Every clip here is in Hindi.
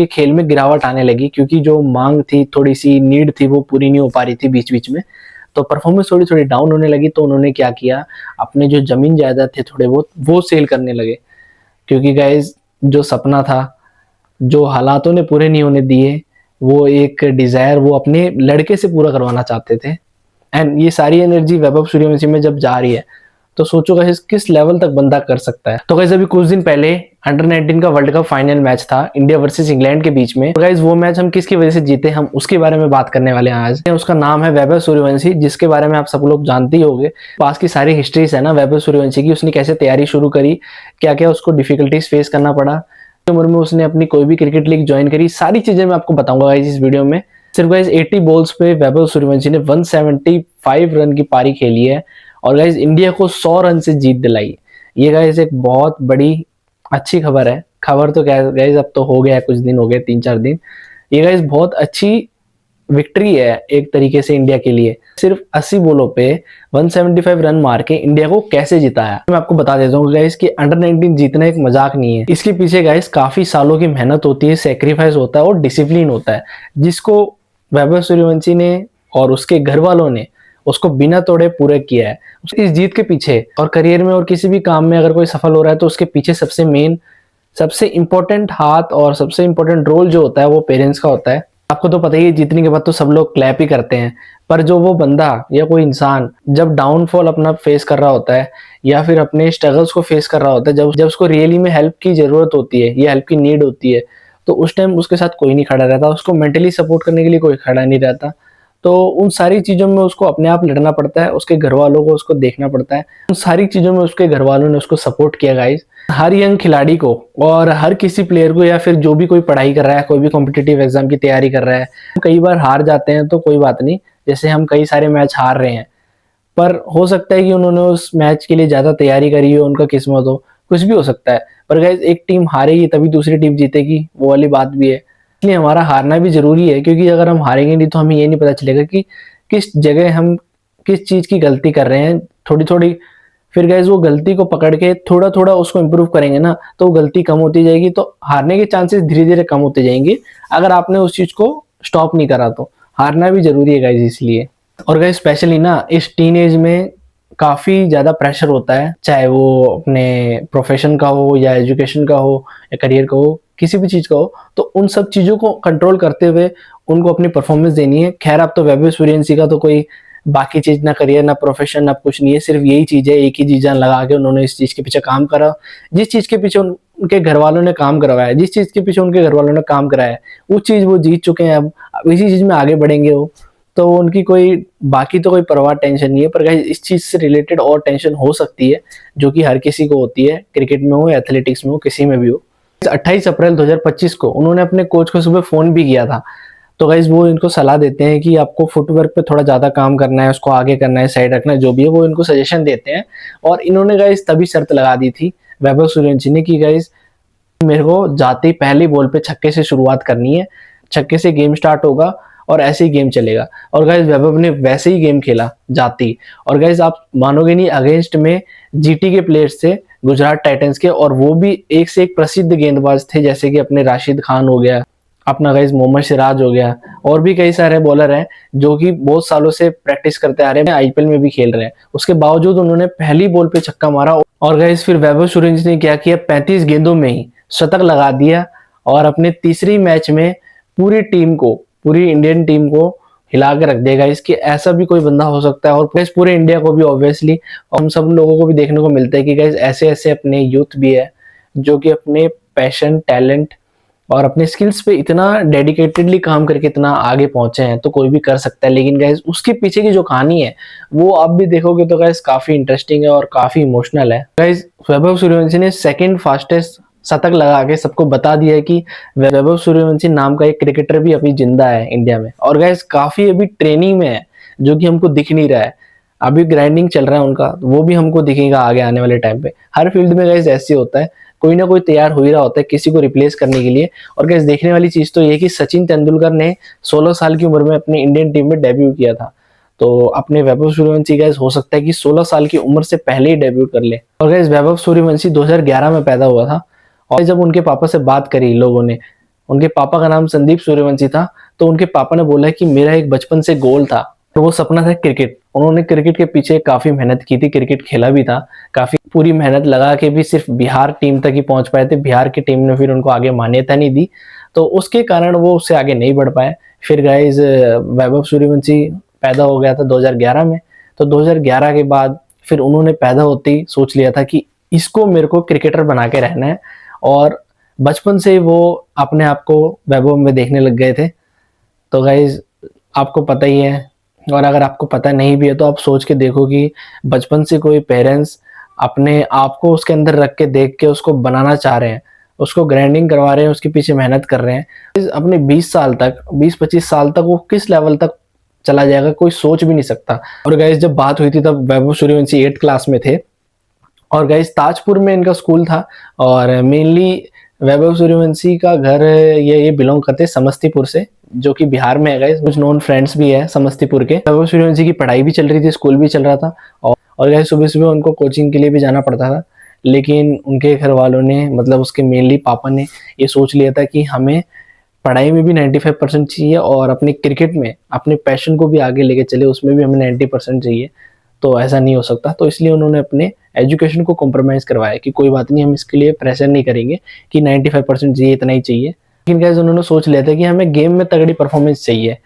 ये खेल में गिरावट आने लगी क्योंकि जो मांग थी, थोड़ी सी नीड थी, वो पूरी नहीं हो पा रही थी बीच बीच में। तो परफॉर्मेंस थोड़ी थोड़ी डाउन होने लगी। तो उन्होंने क्या किया, अपने जो जमीन जायदाद थे थोड़े बहुत वो सेल करने लगे, क्योंकि गाइज जो सपना था, जो हालातों ने पूरे नहीं होने दिए, वो एक डिजायर वो अपने लड़के से पूरा करवाना चाहते थे। एंड ये सारी एनर्जी वैभव सूर्यवंशी में जब जा रही है तो सोचो गाइस किस लेवल तक बंदा कर सकता है। तो गाइस अभी कुछ दिन पहले अंडर 19 का वर्ल्ड कप फाइनल मैच था इंडिया वर्सेस इंग्लैंड के बीच में। तो गाइस वो मैच हम किसकी वजह से जीते, हम उसके बारे में बात करने वाले हैं आज। उसका नाम है वैभव सूर्यवंशी, जिसके बारे में आप सब लोग जानते ही होंगे। पास की सारी हिस्ट्रीज है ना वैभव सूर्यवंशी की, उसने कैसे तैयारी शुरू करी, क्या क्या उसको डिफिकल्टीज फेस करना पड़ा, उम्र में उसने अपनी कोई भी क्रिकेट लीग ज्वाइन करी, सारी चीजें मैं आपको बताऊंगा गाइस इस वीडियो में। सिर्फ गाइस 80 बॉल्स पे वैभव सूर्यवंशी ने 175 रन की पारी खेली है और गाइस इंडिया को 100 रन से जीत दिलाई। ये गाइस एक बहुत बड़ी अच्छी खबर है। खबर तो गाइस अब तो हो गया है, कुछ दिन हो गए, 3-4 दिन। ये गाइस बहुत अच्छी विक्ट्री है एक तरीके से इंडिया के लिए। सिर्फ 80 बॉलों पे 175 रन मार के इंडिया को कैसे जिताया, मैं आपको बता देता हूँ गाइस कि अंडर 19 जीतना एक मजाक नहीं है। इसके पीछे गाइस काफी सालों की मेहनत होती है, सेक्रीफाइस होता है और डिसिप्लिन होता है, जिसको वैभव सूर्यवंशी ने और उसके घर वालों ने उसको बिना तोड़े पूरे किया है। इस जीत के पीछे और करियर में और किसी भी काम में अगर कोई सफल हो रहा है तो उसके पीछे सबसे मेन, सबसे इंपॉर्टेंट हाथ और सबसे इंपॉर्टेंट रोल जो होता है वो पेरेंट्स का होता है। आपको तो पता ही है, जीतने के बाद तो सब लोग क्लैप ही करते हैं, पर जो वो बंदा या कोई इंसान जब डाउनफॉल अपना फेस कर रहा होता है या फिर अपने स्ट्रगल्स को फेस कर रहा होता है, जब उसको रियली में हेल्प की जरूरत होती है या हेल्प की नीड होती है, तो उस टाइम उसके साथ कोई नहीं खड़ा रहता, उसको मेंटली सपोर्ट करने के लिए कोई खड़ा नहीं रहता। तो उन सारी चीजों में उसको अपने आप लड़ना पड़ता है, उसके घर वालों को उसको देखना पड़ता है। उन सारी चीजों में उसके घर वालों ने उसको सपोर्ट किया गाइस। हर यंग खिलाड़ी को और हर किसी प्लेयर को या फिर जो भी कोई पढ़ाई कर रहा है, कोई भी कॉम्पिटिटिव एग्जाम की तैयारी कर रहा है, कई बार हार जाते हैं तो कोई बात नहीं, जैसे हम कई सारे मैच हार रहे हैं, पर हो सकता है कि उन्होंने उस मैच के लिए ज्यादा तैयारी करी हो, उनका किस्मत हो, कुछ भी हो सकता है। पर गाइस एक टीम हारेगी तभी दूसरी टीम जीतेगी, वो वाली बात भी है। इसलिए हमारा हारना भी जरूरी है, क्योंकि अगर हम हारेंगे नहीं तो हमें ये नहीं पता चलेगा कि किस जगह हम किस चीज की गलती कर रहे हैं थोड़ी थोड़ी। फिर गाइस वो गलती को पकड़ के थोड़ा थोड़ा उसको इम्प्रूव करेंगे ना, तो वो गलती कम होती जाएगी, तो हारने के चांसेस धीरे धीरे कम होते जाएंगे अगर आपने उस चीज को स्टॉप नहीं करा। तो हारना भी जरूरी है गाइस इसलिए। और गाइस स्पेशली ना इस टीन एज में काफी ज्यादा प्रेशर होता है, चाहे वो अपने प्रोफेशन का हो या एजुकेशन का हो या करियर का हो, किसी भी चीज का हो, तो उन सब चीजों को कंट्रोल करते हुए उनको अपनी परफॉर्मेंस देनी है। खैर अब तो वैभव सूर्यवंशी का तो कोई बाकी चीज ना करियर ना प्रोफेशन ना कुछ नहीं है, सिर्फ यही चीज है, एक ही चीज जान लगा के उन्होंने इस चीज के पीछे काम करा, जिस चीज के पीछे उनके घर वालों ने काम करवाया, जिस चीज के पीछे उनके घर वालों ने काम कराया, वो चीज वो जीत चुके हैं। अब इसी चीज में आगे बढ़ेंगे वो, तो उनकी कोई बाकी तो कोई परवाह टेंशन नहीं है। पर गाइस इस चीज से रिलेटेड और टेंशन हो सकती है, जो कि हर किसी को होती है, क्रिकेट में हो, एथलेटिक्स में हो, किसी में भी हो। 28 अप्रैल 2025 को उन्होंने अपने कोच को सुबह फोन भी किया था। तो गाइज वो इनको सलाह देते हैं कि आपको फुटवर्क पे थोड़ा ज्यादा काम करना है, उसको आगे करना है, साइड रखना है, जो भी है वो इनको सजेशन देते हैं। और इन्होंने गाइज तभी शर्त लगा दी थी वैभव सूर्यवंशी ने कि गाइज मेरे को जाते ही पहली बॉल पे छक्के से शुरुआत करनी है, छक्के से गेम स्टार्ट होगा और ऐसे ही गेम चलेगा। और गाइज वैभव ने वैसे ही गेम खेला जाती। और गाइज आप मानोगे नहीं, अगेंस्ट में जीटी के प्लेयर्स थे, गुजरात टाइटंस के, और वो भी एक से एक प्रसिद्ध गेंदबाज थे, जैसे कि अपने राशिद खान हो गया, अपना गाइज मोहम्मद सिराज हो गया, और भी कई सारे बॉलर हैं जो कि बहुत सालों से प्रैक्टिस करते आ रहे हैं, आईपीएल में भी खेल रहे हैं। उसके बावजूद उन्होंने पहली बॉल पे छक्का मारा। और गाइज फिर वैभव सूर्यवंशी ने क्या किया, 35 गेंदों में ही शतक लगा दिया और अपने तीसरी मैच में पूरी टीम को, पूरी इंडियन टीम को हिला के रख देगा। इसके ऐसा भी कोई बंदा हो सकता है, और गाइज पूरे इंडिया को भी ऑब्वियसली, और हम सब लोगों को भी देखने को मिलता है कि गाइज ऐसे ऐसे अपने यूथ भी है जो कि अपने पैशन, टैलेंट और अपने स्किल्स पे इतना डेडिकेटेडली काम करके इतना आगे पहुंचे हैं। तो कोई भी कर सकता है, लेकिन गाइस उसके पीछे की जो कहानी है वो आप भी देखोगे तो गाइस काफी इंटरेस्टिंग है और काफी इमोशनल है। गाइस वैभव सूर्यवंशी ने सेकंड फास्टेस्ट शतक लगा के सबको बता दिया है कि वैभव सूर्यवंशी नाम का एक क्रिकेटर भी अभी जिंदा है इंडिया में। और गाइस काफी अभी ट्रेनिंग में है, जो कि हमको दिख नहीं रहा है, अभी ग्राइंडिंग चल रहा है उनका, वो भी हमको दिखेगा आगे आने वाले टाइम पे। हर फील्ड में गाइस ऐसे होता है, कोई ना कोई तैयार हो ही रहा होता है किसी को रिप्लेस करने के लिए। और गाइस देखने वाली चीज तो ये है कि सचिन तेंदुलकर ने 16 साल की उम्र में अपनी इंडियन टीम में डेब्यू किया था। तो अपने वैभव सूर्यवंशी गाइस हो सकता है कि 16 साल की उम्र से पहले ही डेब्यू कर ले। और गाइस वैभव सूर्यवंशी 2011 में पैदा हुआ था। और जब उनके पापा से बात करी लोगों ने, उनके पापा का नाम संदीप सूर्यवंशी था। तो उनके पापा ने बोला कि मेरा एक बचपन से गोल था, तो वो सपना था क्रिकेट। उन्होंने क्रिकेट के पीछे काफी मेहनत की थी, क्रिकेट खेला भी था, काफी पूरी मेहनत लगा के भी सिर्फ बिहार टीम तक ही पहुंच पाए थे। बिहार की टीम ने फिर उनको आगे मान्यता नहीं दी, तो उसके कारण वो उससे आगे नहीं बढ़ पाए। फिर गाइज वैभव सूर्यवंशी पैदा हो गया था 2011 में। तो 2011 के बाद फिर उन्होंने पैदा होते ही सोच लिया था कि इसको मेरे को क्रिकेटर बना के रहना है, और बचपन से वो अपने आप को वैभव में देखने लग गए थे। तो गाइज आपको पता ही है, और अगर आपको पता नहीं भी है तो आप सोच के देखो कि बचपन से कोई पेरेंट्स अपने आप को उसके अंदर रख के देख के उसको बनाना चाह रहे हैं, उसको ग्राइंडिंग करवा रहे हैं, उसके पीछे मेहनत कर रहे हैं। अपने 20 साल तक, 20-25 साल तक वो किस लेवल तक चला जाएगा कोई सोच भी नहीं सकता। और गाइज जब बात हुई थी तब वैभव सूर्यवंशी 8th क्लास में थे, और गाइज ताजपुर में इनका स्कूल था। और मेनली वैभव सूर्यवंशी का घर ये बिलोंग करते समस्तीपुर से, जो कि बिहार में है गाइज। कुछ नॉन फ्रेंड्स भी है समस्तीपुर के। वैभव सूर्यवंशी की पढ़ाई भी चल रही थी, स्कूल भी चल रहा था, और गाइज सुबह सुबह उनको कोचिंग के लिए भी जाना पड़ता था। लेकिन उनके घर वालों ने, मतलब उसके मेनली पापा ने ये सोच लिया था कि हमें पढ़ाई में भी 95% चाहिए, और अपने क्रिकेट में अपने पैशन को भी आगे लेके चले, उसमें भी हमें 90% चाहिए। तो ऐसा नहीं हो सकता, तो इसलिए उन्होंने अपने एजुकेशन को कॉम्प्रोमाइज़ करवाया कि कोई बात नहीं, हम इसके लिए प्रेशर नहीं करेंगे कि 95% चाहिए, इतना ही चाहिए। लेकिन गाइस उन्होंने सोच लिया था कि हमें गेम में तगड़ी परफॉर्मेंस चाहिए।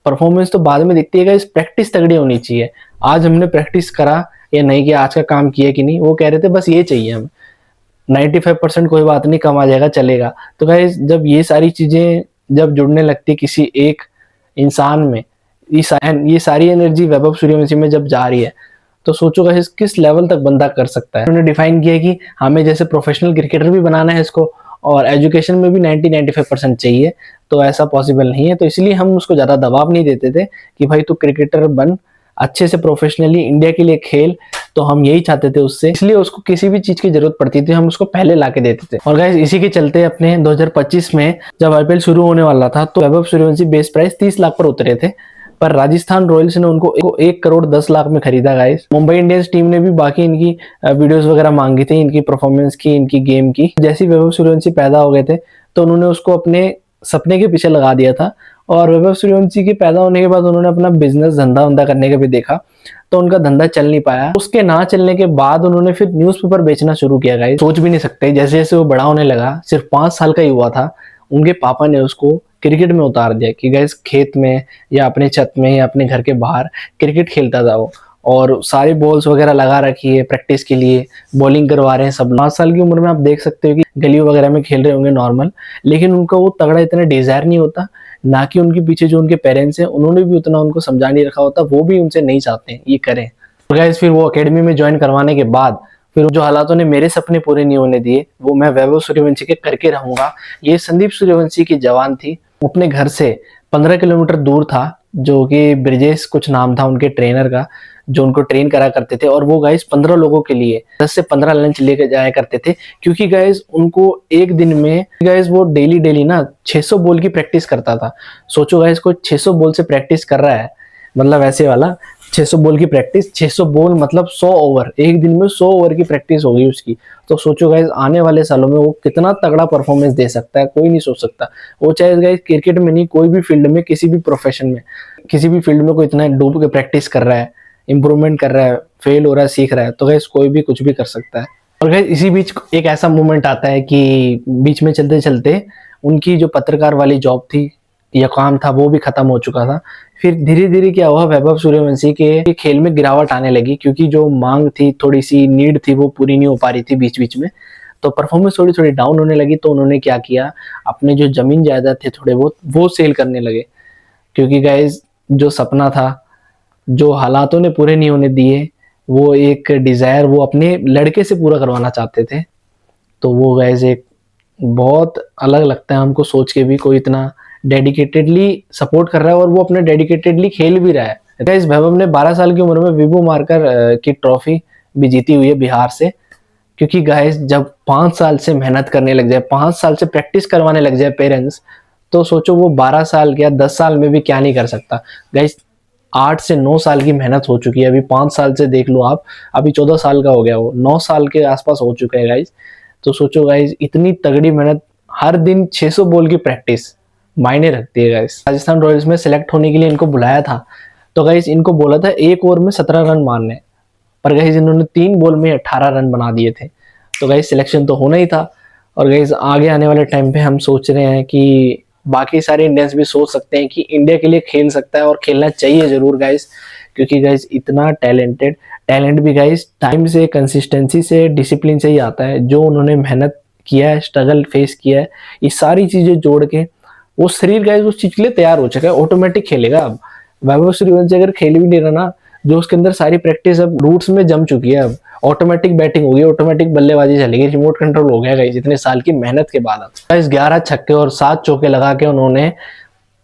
परफॉर्मेंस तो बाद में दिखती है गाइस, प्रैक्टिस तगड़ी होनी चाहिए। आज हमने प्रैक्टिस करा या नहीं किया, आज का काम किया कि नहीं, वो कह रहे थे बस ये चाहिए हमें। 95% कोई बात नहीं, कम आ जाएगा, चलेगा। तो गाइस जब ये सारी चीजें जब जुड़ने लगती किसी एक इंसान में, ये सारी एनर्जी वैभव सूर्यवंशी में जब जा रही है, तो सोचो गाइस किस लेवल तक बंदा कर सकता है। उन्होंने डिफाइन किया कि हमें जैसे प्रोफेशनल क्रिकेटर भी बनाना है इसको, और एजुकेशन में भी 90-95% चाहिए। तो ऐसा पॉसिबल नहीं है, तो इसलिए हम उसको ज़्यादा दबाव नहीं देते थे कि भाई तू क्रिकेटर बन, अच्छे से प्रोफेशनली इंडिया के लिए खेल। तो हम यही चाहते थे उससे, इसलिए उसको किसी भी चीज़ की जरूरत पड़ती थी हम उसको पहले ला के देते थे। और गाइस इसी के चलते अपने 2025 में जब आईपीएल शुरू होने वाला था, तो वैभव सूर्यवंशी बेस प्राइस 30 लाख पर उतरे थे, पर राजस्थान रॉयल्स ने उनको 1 करोड़ 10 लाख में खरीदा गाइस। मुंबई इंडियंस टीम ने भी बाकी इनकी वीडियोस वगैरह मांगी थी, इनकी परफॉर्मेंस की, इनकी गेम की। जैसे ही वैभव सूर्यवंशी पैदा हो गए थे, तो उन्होंने उसको अपने सपने के पीछे लगा दिया था। और वैभव सूर्यवंशी के पैदा होने के बाद उन्होंने अपना बिजनेस धंधा करने का भी देखा, तो उनका धंधा चल नहीं पाया। उसके ना चलने के बाद उन्होंने फिर न्यूज़पेपर बेचना शुरू किया गाइस। सोच भी नहीं सकते, जैसे जैसे वो बड़ा होने लगा, सिर्फ 5 साल का ही हुआ था, उनके पापा ने उसको क्रिकेट में उतार दिया कि गाइस खेत में या अपने छत में या अपने घर के बाहर क्रिकेट खेलता था वो, और सारी बॉल्स वगैरह लगा रखी है प्रैक्टिस के लिए, बॉलिंग करवा रहे हैं सब। 5 साल की उम्र में आप देख सकते हो कि गली वगैरह में खेल रहे होंगे नॉर्मल, लेकिन उनका वो तगड़ा इतना डिजायर नहीं होता, ना कि उनके पीछे जो उनके पेरेंट्स हैं उन्होंने भी उतना उनको समझा नहीं रखा होता, वो भी उनसे नहीं चाहते हैं ये करें। गाइस फिर वो एकेडमी में ज्वाइन करवाने के बाद फिर जो हालातों ने मेरे सपने पूरे नहीं होने दिए, वो मैं वैभव सूर्यवंशी के करके रहूंगा। ये संदीप सूर्यवंशी की जवान थी, अपने घर से 15 किलोमीटर दूर था, जो कि ब्रिजेश कुछ नाम था उनके ट्रेनर का, जो उनको ट्रेन करा करते थे। और वो गाइस 15 लोगों के लिए 10 से 15 लंच लेकर जाया करते थे, क्योंकि गाइस उनको एक दिन में गाइस वो डेली ना 600 बॉल की प्रैक्टिस करता था। सोचो गाइस कोई 600 बॉल से प्रैक्टिस कर रहा है, मतलब ऐसे वाला 600 बॉल की प्रैक्टिस, 600 बॉल मतलब 100 ओवर, एक दिन में 100 ओवर की प्रैक्टिस होगी उसकी। तो सोचो गाइस आने वाले सालों में वो कितना तगड़ा परफॉर्मेंस दे सकता है, कोई नहीं सोच सकता। वो चाहे गाइस क्रिकेट में नहीं, कोई भी फील्ड में, किसी भी प्रोफेशन में, किसी भी फील्ड में कोई इतना डूब के प्रैक्टिस कर रहा है, इंप्रूवमेंट कर रहा है, फेल हो रहा है, सीख रहा है, तो गाइस कोई भी कुछ भी कर सकता है। और गाइस इसी बीच एक ऐसा मोमेंट आता है कि बीच में चलते चलते उनकी जो पत्रकार वाली जॉब थी या काम था वो भी खत्म हो चुका था। फिर धीरे धीरे क्या हुआ, वैभव सूर्यवंशी के खेल में गिरावट आने लगी, क्योंकि जो मांग थी, थोड़ी सी नीड थी, वो पूरी नहीं हो पा रही थी बीच बीच में। तो परफॉर्मेंस थोड़ी थोड़ी डाउन होने लगी। तो उन्होंने क्या किया, अपने जो जमीन जायदाद थे थोड़े बहुत वो सेल करने लगे, क्योंकि गाइज जो सपना था, जो हालातों ने पूरे नहीं होने दिए, वो एक डिजायर वो अपने लड़के से पूरा करवाना चाहते थे। तो वो गाइज एक बहुत अलग लगता है हमको सोच के भी, कोई इतना डेडिकेटेडली सपोर्ट कर रहा है और वो अपने डेडिकेटेडली खेल भी रहा है। गाइस वैभव ने 12 साल की उम्र में विभू मार्कर की ट्रॉफी भी जीती हुई है बिहार से, क्योंकि गाइस जब 5 साल से मेहनत करने लग जाए, 5 साल से प्रैक्टिस करवाने लग जाए पेरेंट्स, तो सोचो वो 12 साल या 10 साल में भी क्या नहीं कर सकता। गाइस 8 से 9 साल की मेहनत हो चुकी है, अभी 5 साल से देख लो आप, अभी 14 साल का हो गया, वो 9 साल के आसपास हो चुका है गाइस। तो सोचो गाइस इतनी तगड़ी मेहनत हर दिन 600 बॉल की प्रैक्टिस मायने रखती है गाइस। राजस्थान रॉयल्स में सिलेक्ट होने के लिए इनको बुलाया था, तो गाइस इनको बोला था 1 ओवर में 17 रन मारने, पर गाइस इन्होंने 3 बॉल में 18 रन बना दिए थे। तो गाइस सिलेक्शन तो होना ही था। और गाइस आगे आने वाले टाइम पे हम सोच रहे हैं कि बाकी सारे इंडियंस भी सोच सकते हैं कि इंडिया के लिए खेल सकता है और खेलना चाहिए जरूर गाइस, क्योंकि गाइस इतना टैलेंट भी गाइस टाइम से, कंसिस्टेंसी से, डिसिप्लिन से ही आता है। जो उन्होंने मेहनत किया है, स्ट्रगल फेस किया है, ये सारी चीजें जोड़ के वो शरीर गाइस उस चीज के लिए तैयार हो चुका है, ऑटोमेटिक खेलेगा। अब वैभव सूर्यवंशी अगर खेल भी नहीं रहा ना, जो उसके अंदर सारी प्रैक्टिस अब रूट्स में जम चुकी है, अब ऑटोमेटिक बैटिंग होगी, ऑटोमेटिक बल्लेबाजी चलेगी, रिमोट कंट्रोल हो गया गाइस इतने साल की मेहनत के बाद। गाइस 11 छक्के और 7 चौके लगा के उन्होंने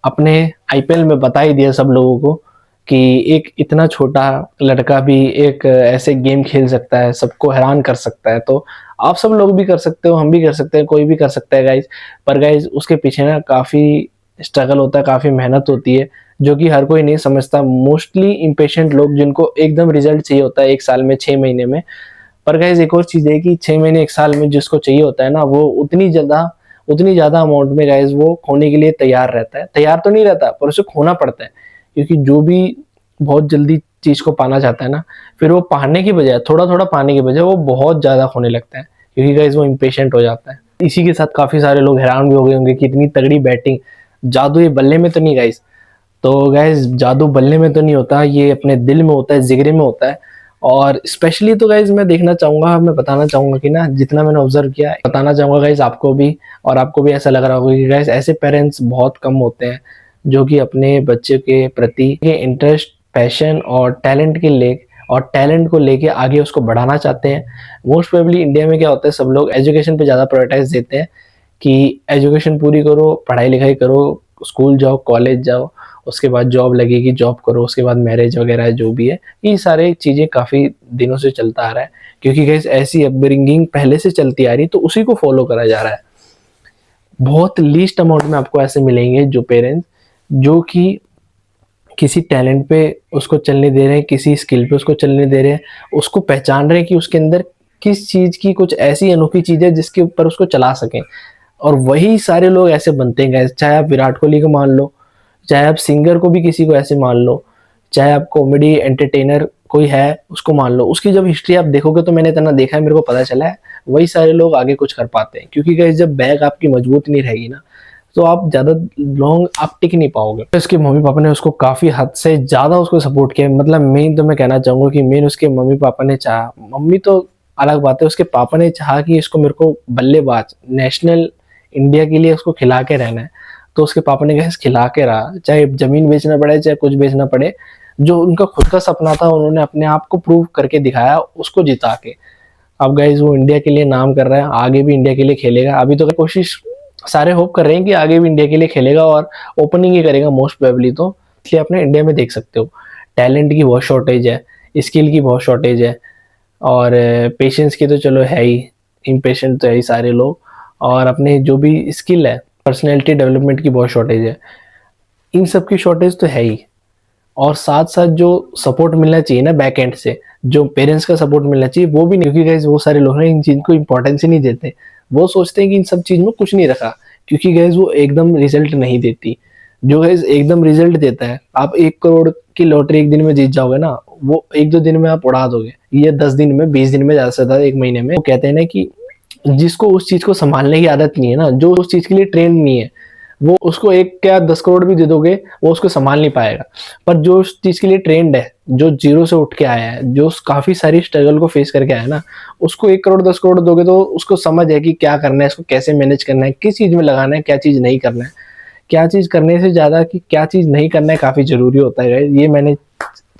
अपने आईपीएल में बता ही दिया सब लोगों को कि एक इतना छोटा लड़का भी एक ऐसे गेम खेल सकता है, सबको हैरान कर सकता है। तो आप सब लोग भी कर सकते हो, हम भी कर सकते हैं, कोई भी कर सकता है गाइस। पर गाइस उसके पीछे ना काफी स्ट्रगल होता है, काफी मेहनत होती है, जो कि हर कोई नहीं समझता। मोस्टली इम्पेशेंट लोग जिनको एकदम रिजल्ट चाहिए होता है 1 साल में, 6 महीने में। पर गाइस एक और चीज है कि 6 महीने 1 साल में जिसको चाहिए होता है ना, वो उतनी ज्यादा अमाउंट में गाइस वो खोने के लिए तैयार रहता है। तैयार तो नहीं रहता, पर उसे खोना पड़ता है, क्योंकि जो भी बहुत जल्दी चीज को पाना चाहता है ना, फिर वो पाने की बजाय, थोड़ा थोड़ा पाने की बजाय वो बहुत ज्यादा खोने लगता है, क्योंकि गाइस वो इम्पेशेंट हो जाता है। इसी के साथ काफी सारे लोग हैरान भी हो गए होंगे कि इतनी तगड़ी बैटिंग, जादू ये बल्ले में तो नहीं गाइस। तो गाइस जादू बल्ले में तो नहीं होता, ये अपने दिल में होता है, जिगरे में होता है। और स्पेशली तो गाइस मैं बताना चाहूंगा कि ना, जितना मैंने ऑब्जर्व किया है, बताना चाहूंगा गाइस आपको भी, और आपको भी ऐसा लग रहा होगा कि गाइस ऐसे पेरेंट्स बहुत कम होते हैं जो कि अपने बच्चे के प्रति इंटरेस्ट, पैशन और टैलेंट को लेके आगे उसको बढ़ाना चाहते हैं। मोस्ट प्रोबेबली इंडिया में क्या होता है, सब लोग एजुकेशन पे ज़्यादा प्रायोरिटाइज देते हैं कि एजुकेशन पूरी करो, पढ़ाई लिखाई करो, स्कूल जाओ, कॉलेज जाओ, उसके बाद जॉब लगेगी, जॉब करो, उसके बाद मैरिज वगैरह जो भी है, ये सारी चीज़ें काफ़ी दिनों से चलता आ रहा है, क्योंकि गाइस ऐसी अपब्रिंगिंग पहले से चलती आ रही, तो उसी को फॉलो करा जा रहा है। बहुत लीस्ट अमाउंट में आपको ऐसे मिलेंगे जो पेरेंट्स जो कि किसी टैलेंट पे उसको चलने दे रहे हैं, किसी स्किल पे उसको चलने दे रहे हैं, उसको पहचान रहे हैं कि उसके अंदर किस चीज़ की कुछ ऐसी अनोखी चीज़ है जिसके ऊपर उसको चला सकें। और वही सारे लोग ऐसे बनते हैं गाइस। चाहे आप विराट कोहली को मान लो, चाहे आप सिंगर को भी किसी को ऐसे मान लो, चाहे आप कॉमेडी एंटरटेनर कोई है उसको मान लो, उसकी जब हिस्ट्री आप देखोगे तो मैंने इतना देखा है, मेरे को पता चला है वही सारे लोग आगे कुछ कर पाते हैं। क्योंकि गाइस जब बैक आपकी मजबूत नहीं रहेगी ना, तो आप ज्यादा लॉन्ग आप टिक नहीं पाओगे। उसके मम्मी पापा ने उसको काफी हद से ज्यादा उसको सपोर्ट किया। मतलब मेन तो मैं कहना चाहूंगा कि मेन उसके मम्मी पापा ने चाहा, मम्मी तो अलग बात है, उसके पापा ने चाहा कि इसको मेरे को बल्लेबाज नेशनल इंडिया के लिए उसको खिला के रहना है, तो उसके पापा ने गैस खिला के रहा, चाहे जमीन बेचना पड़े, चाहे कुछ बेचना पड़े। जो उनका खुद का सपना था उन्होंने अपने आप को प्रूव करके दिखाया, उसको जिता के। अब गाइज वो इंडिया के लिए नाम कर रहा है, आगे भी इंडिया के लिए खेलेगा। अभी तो कोशिश सारे होप कर रहे हैं कि आगे भी इंडिया के लिए खेलेगा और ओपनिंग ही करेगा मोस्ट प्रोबेबली। तो इसलिए अपने इंडिया में देख सकते हो टैलेंट की बहुत शॉर्टेज है, स्किल की बहुत शॉर्टेज है, और पेशेंस की तो चलो है ही, इम्पेशेंट तो है ही सारे लोग, और अपने जो भी स्किल है, पर्सनैलिटी डेवलपमेंट की बहुत शॉर्टेज है। इन सब की शॉर्टेज तो है ही, और साथ साथ जो सपोर्ट मिलना चाहिए ना बैक एंड से, जो पेरेंट्स का सपोर्ट मिलना चाहिए वो भी नहीं। क्योंकि गाइस वो सारे लोग ना इन चीज को इंपॉर्टेंस ही नहीं देते, वो सोचते हैं कि इन सब चीज में कुछ नहीं रखा, क्योंकि गाइस वो एकदम रिजल्ट नहीं देती। जो गाइस एकदम रिजल्ट देता है, आप 1 करोड़ की लॉटरी एक दिन में जीत जाओगे ना, वो 1-2 दिन में आप उड़ा दोगे, ये 10 दिन में, 20 दिन में, ज्यादा से ज्यादा 1 महीने में। वो कहते हैं ना कि जिसको उस चीज को संभालने की आदत नहीं है ना, जो उस चीज के लिए ट्रेंड नहीं है, वो उसको 1 क्या 10 करोड़ भी दे दोगे वो उसको संभाल नहीं पाएगा। पर जो उस चीज के लिए ट्रेंड है, जो जीरो से उठ के आया है, जो काफी सारी स्ट्रगल को फेस करके आया है ना, उसको 1 करोड़ 10 करोड़ दोगे तो उसको समझ है कि क्या करना है, इसको कैसे मैनेज करना है, किस चीज में लगाना है, क्या चीज नहीं करना है। क्या चीज करने से ज्यादा कि क्या चीज नहीं करना है काफी जरूरी होता है। ये मैंने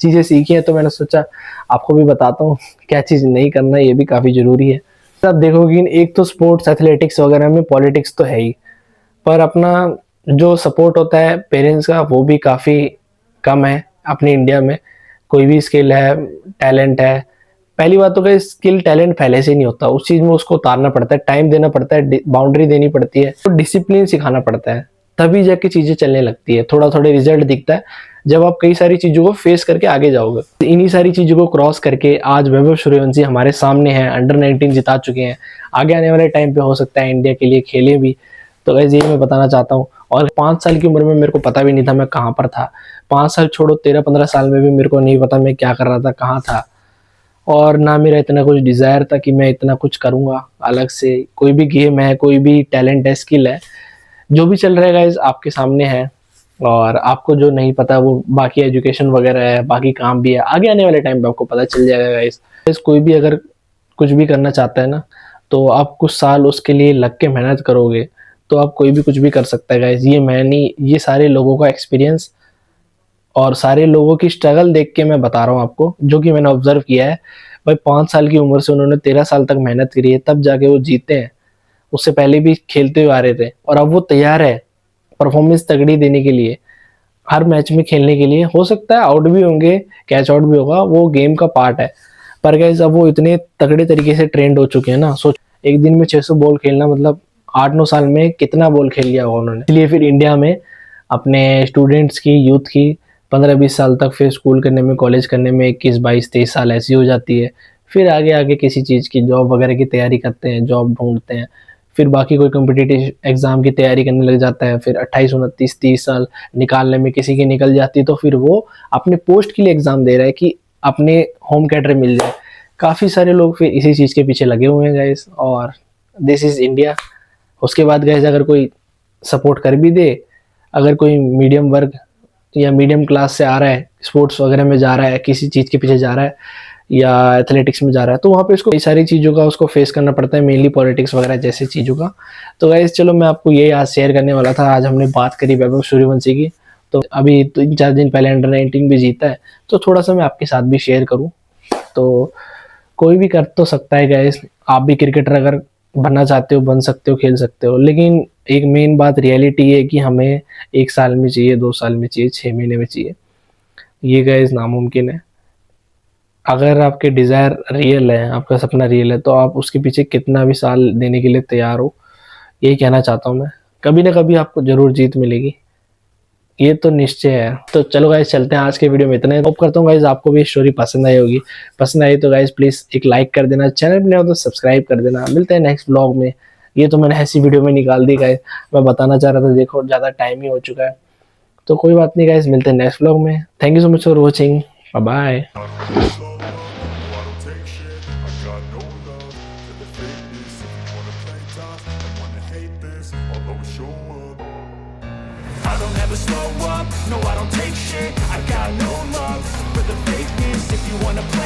चीजें सीखी है, तो मैंने सोचा आपको भी बताता हूँ क्या चीज नहीं करना है, ये भी काफी जरूरी है। आप देखोगे एक तो स्पोर्ट्स एथलेटिक्स वगैरह में पॉलिटिक्स तो है ही, पर अपना जो सपोर्ट होता है पेरेंट्स का वो भी काफ़ी कम है अपने इंडिया में। कोई भी स्किल है, टैलेंट है, पहली बात तो क्या स्किल टैलेंट पहले से नहीं होता, उस चीज़ में उसको उतारना पड़ता है, टाइम देना पड़ता है, बाउंड्री देनी पड़ती है, तो डिसिप्लिन सिखाना पड़ता है, तभी जाके चीज़ें चलने लगती है। थोड़ा थोड़ा रिजल्ट दिखता है जब आप कई सारी चीज़ों को फेस करके आगे जाओगे। इन्हीं सारी चीज़ों को क्रॉस करके आज वैभव सूर्यवंशी हमारे सामने हैं, अंडर 19 जिता चुके हैं, आगे आने वाले टाइम पे हो सकता है इंडिया के लिए खेले भी। तो गाइस ये मैं बताना चाहता हूँ। और 5 साल की उम्र में मेरे को पता भी नहीं था मैं कहाँ पर था। 5 साल छोड़ो, 13-15 साल में भी मेरे को नहीं पता मैं क्या कर रहा था, कहाँ था। और ना मेरा इतना कुछ डिज़ायर था कि मैं इतना कुछ करूँगा अलग से। कोई भी गेम है, कोई भी टैलेंट है, स्किल है, जो भी चल रहा है गाइस आपके सामने है। और आपको जो नहीं पता वो बाकी एजुकेशन वगैरह है, बाकी काम भी है, आगे आने वाले टाइम पे आपको पता चल जाएगा गाइस। कोई भी अगर कुछ भी करना चाहता है ना, तो आप कुछ साल उसके लिए लग के मेहनत करोगे तो आप कोई भी कुछ भी कर सकता है गाइस। ये मैं नहीं, ये सारे लोगों का एक्सपीरियंस और सारे लोगों की स्ट्रगल देख के मैं बता रहा हूँ आपको, जो कि मैंने ऑब्जर्व किया है। भाई 5 साल की उम्र से उन्होंने 13 साल तक मेहनत करी है, तब जाके वो जीते हैं। उससे पहले भी खेलते हुए आ रहे थे और अब वो तैयार है परफॉर्मेंस तगड़ी देने के लिए, हर मैच में खेलने के लिए। हो सकता है आउट भी होंगे, कैच आउट भी होगा, वो गेम का पार्ट है। पर गाइस अब वो इतने तगड़े तरीके से ट्रेंड हो चुके हैं ना, सोच एक दिन में 600 बॉल खेलना मतलब 8-9 साल में कितना बॉल खेल लिया होगा उन्होंने। इसलिए फिर इंडिया में अपने स्टूडेंट्स की, यूथ की 15-20 साल तक फिर स्कूल करने में, कॉलेज करने में 21-22-23 साल ऐसी हो जाती है। फिर आगे आगे किसी चीज़ की जॉब वगैरह की तैयारी करते हैं, जॉब ढूंढते हैं। फिर बाकी कोई कॉम्पिटिटिव एग्जाम की तैयारी करने लग जाता है। फिर 28-29-30 साल निकालने में किसी की निकल जाती है, तो फिर वो अपने पोस्ट के लिए एग्जाम दे रहा है कि अपने होम कैडर मिल जाए। काफ़ी सारे लोग फिर इसी चीज़ के पीछे लगे हुए हैं गाइस, और दिस इज़ इंडिया। उसके बाद गाइस अगर कोई सपोर्ट कर भी दे, अगर कोई मीडियम वर्ग या मीडियम क्लास से आ रहा है, स्पोर्ट्स वगैरह में जा रहा है, किसी चीज़ के पीछे जा रहा है या एथलेटिक्स में जा रहा है, तो वहाँ पे उसको कई सारी चीज़ों का उसको फेस करना पड़ता है, मेनली पॉलिटिक्स वगैरह जैसी चीज़ों का। तो गाइस चलो मैं आपको ये आज शेयर करने वाला था। आज हमने बात करी वैभव सूर्यवंशी की, तो अभी 3-4 दिन पहले अंडर-19 भी जीता है, तो थोड़ा सा मैं आपके साथ भी शेयर करूँ। तो कोई भी कर तो सकता है गाइस, आप भी क्रिकेटर अगर बनना चाहते हो बन सकते हो, खेल सकते हो। लेकिन एक मेन बात रियलिटी ये है कि हमें 1 साल में चाहिए, 2 साल में चाहिए, 6 महीने में चाहिए। ये गाइस नामुमकिन है। अगर आपके डिज़ायर रियल है, आपका सपना रियल है, तो आप उसके पीछे कितना भी साल देने के लिए तैयार हो, यही कहना चाहता हूँ मैं। कभी ना कभी आपको ज़रूर जीत मिलेगी, ये तो निश्चय है। तो चलो गाइस चलते हैं, आज के वीडियो में इतना ही। होप करता हूँ गाइस आपको भी स्टोरी पसंद आई होगी। पसंद आई तो गाइस प्लीज़ एक लाइक कर देना, चैनल पे नए हो तो सब्सक्राइब कर देना। मिलते हैं नेक्स्ट व्लॉग में। ये तो मैंने ऐसी वीडियो में निकाल दी गाइस, मैं बताना चाह रहा था, देखो ज़्यादा टाइम ही हो चुका है। तो कोई बात नहीं गाइस, मिलते हैं नेक्स्ट व्लॉग में। Thank you so much for watching, bye bye. I don't ever slow up, no I don't take shit. I got no love for the fakeness. If you wanna play